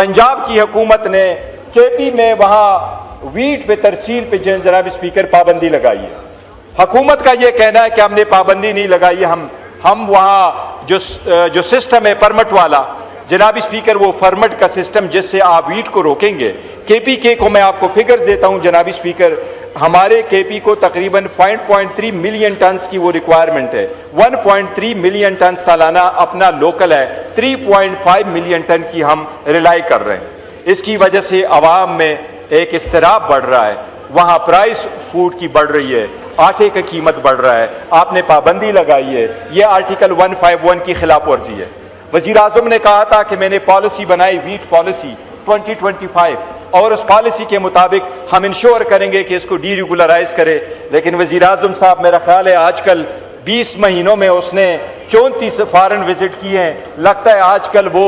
पंजाब की हुकूमत ने केपी में वहाँ वीट पे तरसील पे जनाब स्पीकर पाबंदी लगाई है। हुकूमत का ये कहना है कि हमने पाबंदी नहीं लगाई है, हम वहाँ जो सिस्टम है परमिट वाला जनाब स्पीकर, वो फॉर्मेट का सिस्टम जिससे आप वीट को रोकेंगे। केपीके को मैं आपको फिगर्स देता हूँ जनाब स्पीकर, हमारे केपी को तकरीबन 5.3 मिलियन टन्स की वो रिक्वायरमेंट है। 1.3 मिलियन टन सालाना अपना लोकल है, 3.5 मिलियन टन की हम रिलाई कर रहे हैं। इसकी वजह से आवाम में एक इस्तिराब बढ़ रहा है, वहाँ प्राइस फूड की बढ़ रही है, आटे की कीमत बढ़ रहा है, आपने पाबंदी लगाई है। ये आर्टिकल 151 की खिलाफ वर्जी है। वज़ीर आज़म ने कहा था कि मैंने पॉलिसी बनाई, वीट पॉलिसी 2025, और उस पॉलिसी के मुताबिक हम इंश्योर करेंगे कि इसको डीरेगुलराइज करे। लेकिन वज़ीर आज़म साहब, मेरा ख्याल है आजकल 20 महीनों में उसने 34 फॉरेन विजिट किए हैं। लगता है आजकल वो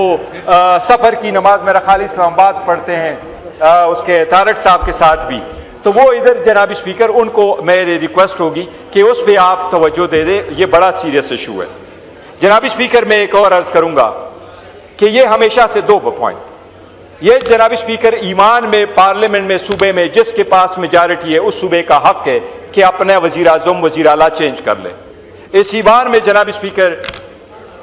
सफ़र की नमाज मेरा ख्याल इस्लामाबाद पढ़ते हैं, उसके तारक साहब के साथ भी। तो वो इधर जनाब स्पीकर, उनको मेरी रिक्वेस्ट होगी कि उस पर आप तवज्जो दे दे, ये बड़ा सीरियस इशू है। जनाब स्पीकर, मैं एक और अर्ज करूंगा कि ये हमेशा से दो पॉइंट, ये जनाब स्पीकर ईमान में पार्लियामेंट में सूबे में जिसके पास मेजॉरिटी है उस सूबे का हक है कि अपने वजीर आजम वजीर आला चेंज कर ले। इस ईमान में जनाब स्पीकर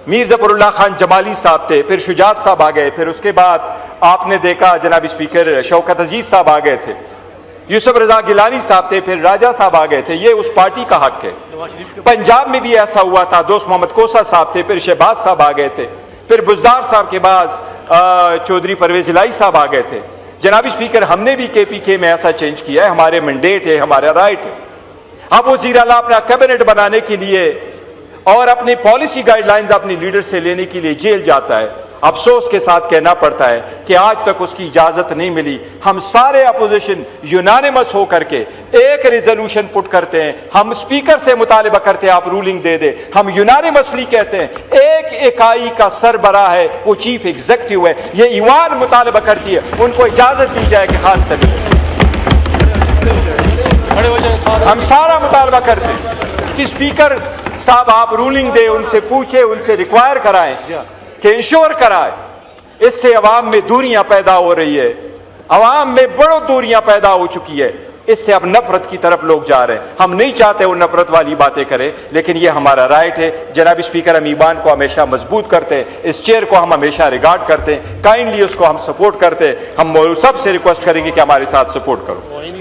मीर ज़फ़रुल्लाह खान जमाली साहब थे, फिर शुजात साहब आ गए, फिर उसके बाद आपने देखा जनाब स्पीकर शौकत अजीज साहब आ गए थे, यूसुफ रजा गिलानी साहब थे, फिर राजा साहब आ गए थे। ये उस पार्टी का हक है। पंजाब में भी ऐसा हुआ था, दोस्त मोहम्मद कोसा साहब थे, फिर शहबाज साहब आ गए थे, फिर बुजदार साहब के बाद चौधरी परवेज इलाही साहब आ गए थे। जनाब स्पीकर, हमने भी केपीके में ऐसा चेंज किया है, हमारे मैंडेट है, हमारा राइट है। अब वज़ीर आला अपना कैबिनेट बनाने के लिए और अपनी पॉलिसी गाइडलाइंस अपनी लीडर से लेने के लिए जेल जाता है। अफसोस के साथ कहना पड़ता है कि आज तक उसकी इजाजत नहीं मिली। हम सारे अपोजिशन यूनानिमस होकर के एक रिजोल्यूशन पुट करते हैं, हम स्पीकर से मुतालिबा करते हैं आप रूलिंग दे दे। हम यूनानिमसली कहते हैं एक इकाई का सरबराह है, वो चीफ एग्जीक्यूटिव है, ये ईवान मुतालिबा करती है, उनको इजाजत दी जाए कि खान से मिले। हम सारा मुतालबा करते हैं कि स्पीकर साहब आप रूलिंग दे, उनसे पूछे, उनसे रिक्वायर कराएं कि इंश्योर कराए। इससे अवाम में दूरियां पैदा हो रही है, अवाम में बड़ी दूरियां पैदा हो चुकी है। इससे अब नफरत की तरफ लोग जा रहे हैं। हम नहीं चाहते वो नफरत वाली बातें करें, लेकिन ये हमारा राइट है। जनाब स्पीकर, हम ईमान को हमेशा मजबूत करते हैं, इस चेयर को हम हमेशा रिगार्ड करते हैं, काइंडली उसको हम सपोर्ट करते हैं। हम सबसे रिक्वेस्ट करेंगे कि हमारे साथ सपोर्ट करो।